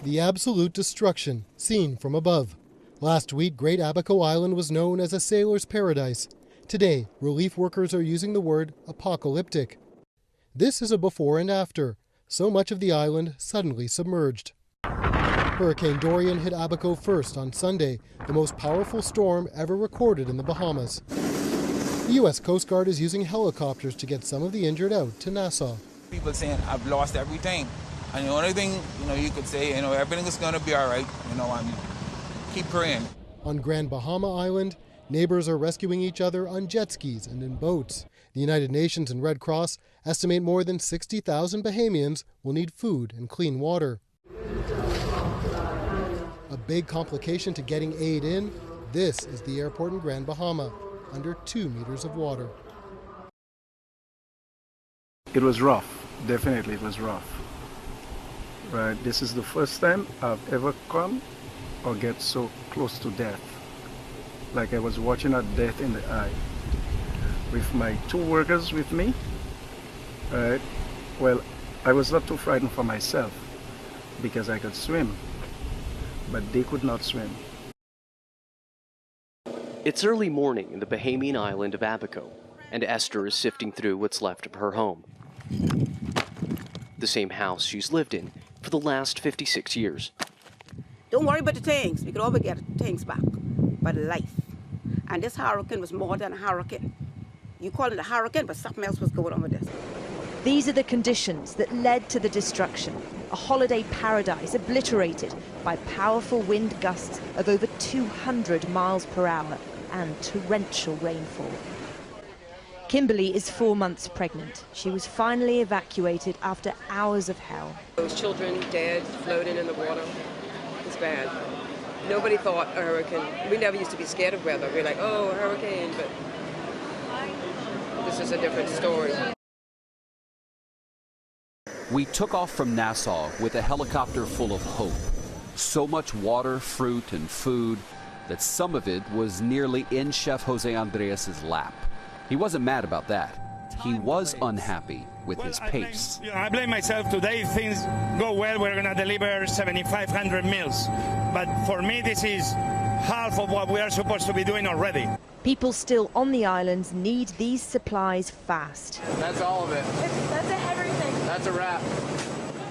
The absolute destruction seen from above. Last week, Great Abaco Island was known as a sailor's paradise. Today, relief workers are using the word apocalyptic. This is a before and after. So much of the island suddenly submerged. Hurricane Dorian hit Abaco first on Sunday, the most powerful storm ever recorded in the Bahamas. The U.S. Coast Guard is using helicopters to get some of the injured out to Nassau. People saying, I've lost everything. And the only thing, you could say, everything is going to be all right, and keep praying. On Grand Bahama Island, neighbors are rescuing each other on jet skis and in boats. The United Nations and Red Cross estimate more than 60,000 Bahamians will need food and clean water. A big complication to getting aid in, this is the airport in Grand Bahama, under 2 meters of water. It was rough, definitely it was rough. Right, this is the first time I've ever come or get so close to death. Like I was watching a death in the eye. With my 2 workers with me, right? Well, I was not too frightened for myself because I could swim, but they could not swim. It's early morning in the Bahamian island of Abaco, and Esther is sifting through what's left of her home. The same house she's lived in for the last 56 years. Don't worry about the things. We could always get things back. But life. And this hurricane was more than a hurricane. You call it a hurricane, but something else was going on with this. These are the conditions that led to the destruction. A holiday paradise obliterated by powerful wind gusts of over 200 miles per hour and torrential rainfall. Kimberly is 4 months pregnant. She was finally evacuated after hours of hell. Those children dead, floating in the water. It's bad. Nobody thought a hurricane. We never used to be scared of weather. We're like, oh, a hurricane, but this is a different story. We took off from Nassau with a helicopter full of hope. So much water, fruit, and food that some of it was nearly in Chef Jose Andres' lap. He wasn't mad about that. He was unhappy with his pace. I blame myself today. If things go well, we're going to deliver 7,500 meals. But for me, this is half of what we are supposed to be doing already. People still on the islands need these supplies fast. That's all of it. That's everything. That's a wrap.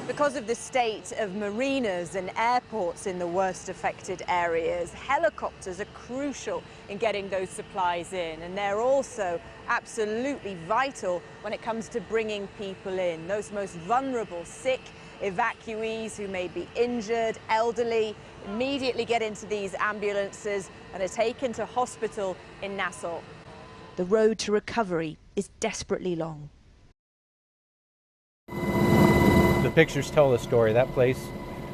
Because of the state of marinas and airports in the worst affected areas, helicopters are crucial in getting those supplies in, and they're also absolutely vital when it comes to bringing people in. Those most vulnerable, sick evacuees who may be injured, elderly, immediately get into these ambulances and are taken to hospital in Nassau. The road to recovery is desperately long. The pictures tell the story. That place,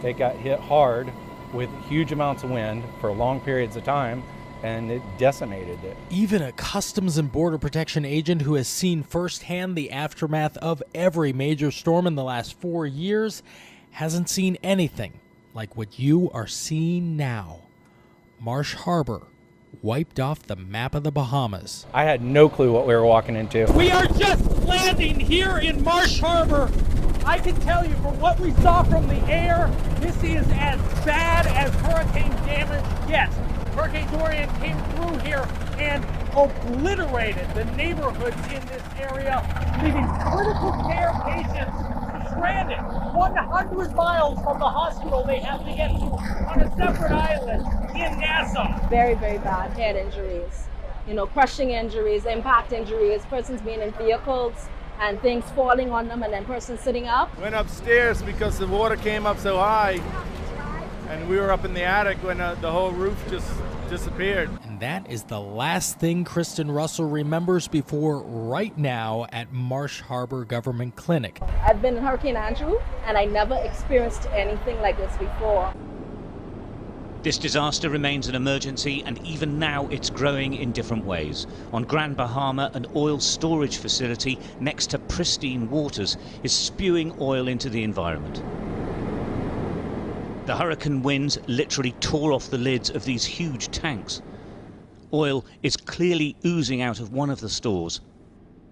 it got hit hard with huge amounts of wind for long periods of time, and it decimated it. Even a Customs and Border Protection agent who has seen firsthand the aftermath of every major storm in the last 4 years hasn't seen anything like what you are seeing now. Marsh Harbor wiped off the map of the Bahamas. I had no clue what we were walking into. We are just landing here in Marsh Harbor. I can tell you from what we saw from the air, this is as bad as hurricane damage gets. Hurricane Dorian came through here and obliterated the neighborhoods in this area, leaving critical care patients stranded 100 miles from the hospital they have to get to on a separate island in Nassau. Very, very bad head injuries, you know, crushing injuries, impact injuries, persons being in vehicles and things falling on them and then persons sitting up. Went upstairs because the water came up so high and we were up in the attic when the whole roof just disappeared. And that is the last thing Kristen Russell remembers before right now at Marsh Harbor Government Clinic. I've been in Hurricane Andrew and I never experienced anything like this before. This disaster remains an emergency, and even now it's growing in different ways. On Grand Bahama, an oil storage facility next to pristine waters is spewing oil into the environment. The hurricane winds literally tore off the lids of these huge tanks. Oil is clearly oozing out of one of the stores.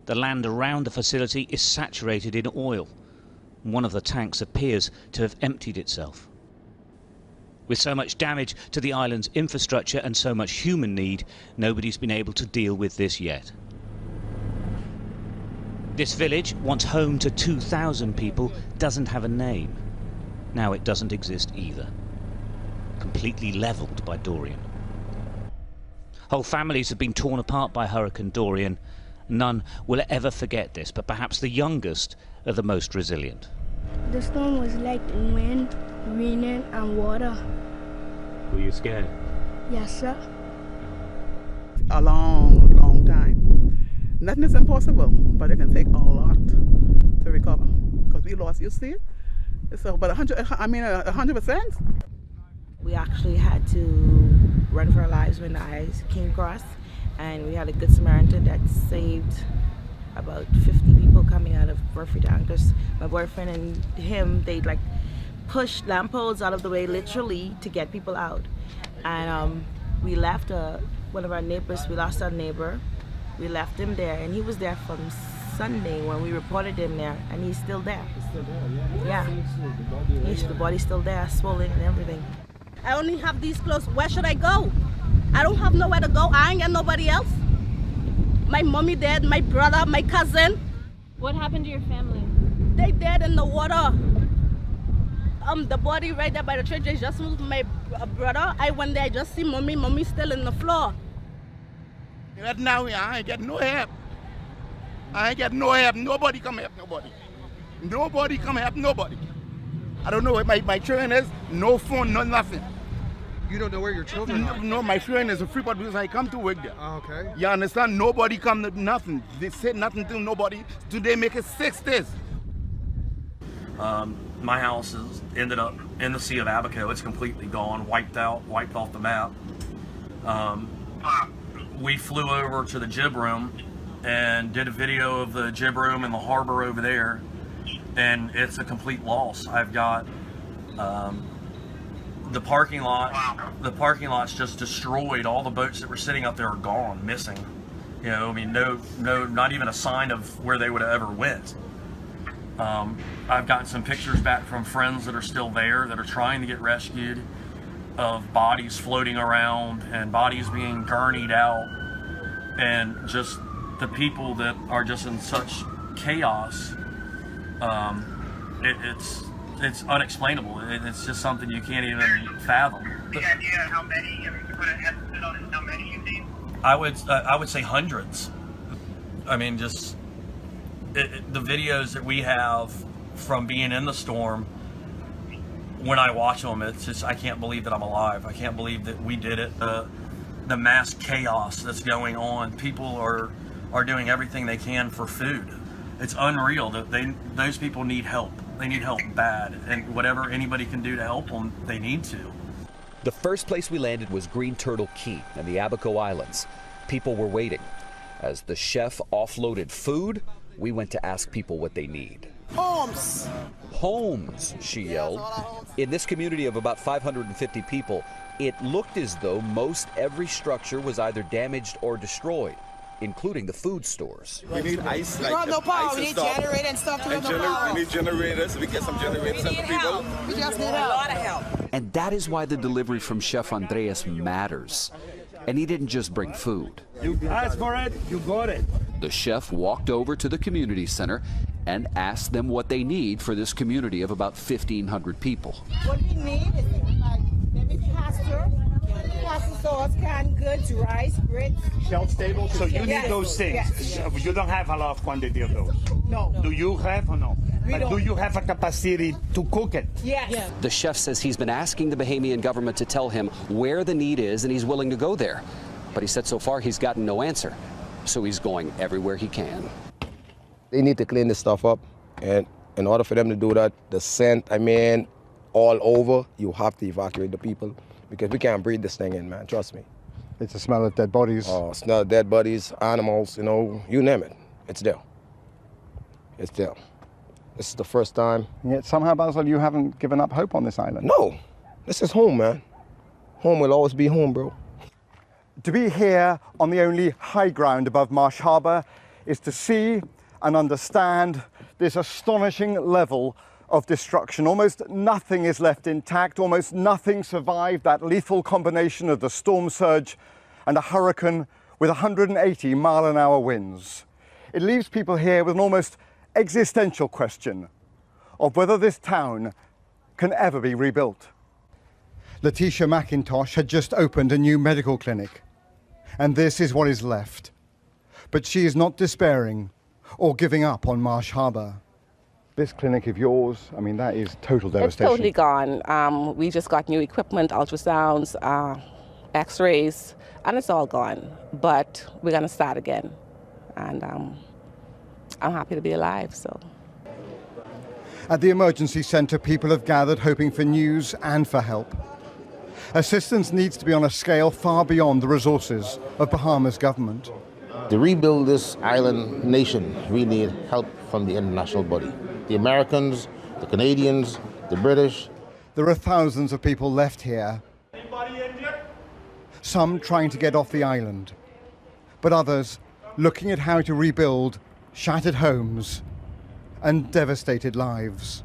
The land around the facility is saturated in oil. One of the tanks appears to have emptied itself. With so much damage to the island's infrastructure and so much human need, nobody's been able to deal with this yet. This village, once home to 2,000 people, doesn't have a name. Now it doesn't exist either. Completely leveled by Dorian. Whole families have been torn apart by Hurricane Dorian. None will ever forget this, but perhaps the youngest are the most resilient. The storm was like wind, raining, and water. Were you scared? Yes, sir. A long, long time. Nothing is impossible, but it can take a lot to recover. Because we lost, you see? So, but 100%. We actually had to run for our lives when the ice came across, and we had a good Samaritan that saved about 50 people coming out of refugee anchors. My boyfriend and him, they like pushed lampposts out of the way literally to get people out. And we left one of our neighbors, we lost our neighbor. We left him there, and he was there from Sunday when we reported him there, and he's still there. He's still there, yeah. The body's still there, swollen and everything. I only have these clothes. Where should I go? I don't have nowhere to go. I ain't got nobody else. My mommy dead, my brother, my cousin. What happened to your family? They dead in the water. The body right there by the church, they just moved my brother. I went there, I just see mommy. Mommy's still in the floor. Right now, I ain't get no help. I ain't get no help. Nobody come help nobody. Nobody come help nobody. I don't know where my children is. No phone, no nothing. You don't know where your children are? No, my children is a free because I come to work there. Oh, okay. You understand? Nobody come to nothing. They said nothing to nobody. Today make it 6 days. My house is ended up in the Sea of Abaco. It's completely gone, wiped off the map. We flew over to the jib room and did a video of the jib room and the harbor over there, and it's a complete loss. I've got the parking lot. The parking lot's just destroyed. All the boats that were sitting up there are gone, missing. You know, I mean, no, not even a sign of where they would have ever went. I've gotten some pictures back from friends that are still there that are trying to get rescued, of bodies floating around and bodies being gurneyed out, and just the people that are just in such chaos. It's unexplainable. It's just something you can't even fathom. Any idea how many? You put an estimate on how many you've seen? I would say hundreds. I mean, just the videos that we have from being in the storm, when I watch them, it's just, I can't believe that I'm alive. I can't believe that we did it. The mass chaos that's going on. People are doing everything they can for food. It's unreal that those people need help. They need help bad, and whatever anybody can do to help them, they need to. The first place we landed was Green Turtle Key and the Abaco Islands. People were waiting as the chef offloaded food we went to ask people what they need. Homes! Homes, she yelled. In this community of about 550 people, it looked as though most every structure was either damaged or destroyed, including the food stores. We need ice. We don't have no power. We need generators and stuff to run the power. We need generators. We get some generators for people. We just need a lot of help. And that is why the delivery from Chef Andreas matters. And he didn't just bring food. You asked for it, you got it. The chef walked over to the community center and asked them what they need for this community of about 1,500 people. What we need is like maybe pasta sauce, canned goods, rice, grits. Shelf stable. So you need Yes. those things. Yes. You don't have a lot of quantity of those. No. Do you have or no? We But don't. do you have a capacity to cook it? Yes. The chef says he's been asking the Bahamian government to tell him where the need is and he's willing to go there. But he said so far he's gotten no answer. So he's going everywhere he can. They need to clean this stuff up. And in order for them to do that, the scent, all over, you have to evacuate the people because we can't breathe this thing in, man. Trust me. It's a smell of dead bodies. Oh, smell of dead bodies, animals, you name it. It's there. It's there. This is the first time. And yet somehow, Basil, you haven't given up hope on this island. No. This is home, man. Home will always be home, bro. To be here on the only high ground above Marsh Harbour is to see and understand this astonishing level of destruction. Almost nothing is left intact, almost nothing survived that lethal combination of the storm surge and a hurricane with 180-mile-an-hour winds. It leaves people here with an almost existential question of whether this town can ever be rebuilt. Letitia McIntosh had just opened a new medical clinic, and this is what is left. But she is not despairing or giving up on Marsh Harbour. This clinic of yours, that is total devastation. It's totally gone. We just got new equipment, ultrasounds, x-rays, and it's all gone. But we're going to start again. And I'm happy to be alive, so. At the emergency centre, people have gathered hoping for news and for help. Assistance needs to be on a scale far beyond the resources of Bahamas government. To rebuild this island nation, we need help from the international body. The Americans, the Canadians, the British. There are thousands of people left here, some trying to get off the island, but others looking at how to rebuild shattered homes and devastated lives.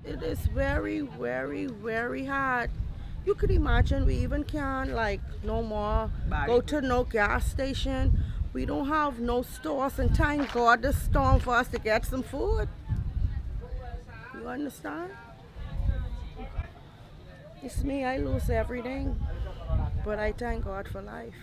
It is very, very, very hard. You could imagine we even can't no more go to no gas station. We don't have no stores, and thank God the storm for us to get some food. You understand? It's me, I lose everything, but I thank God for life.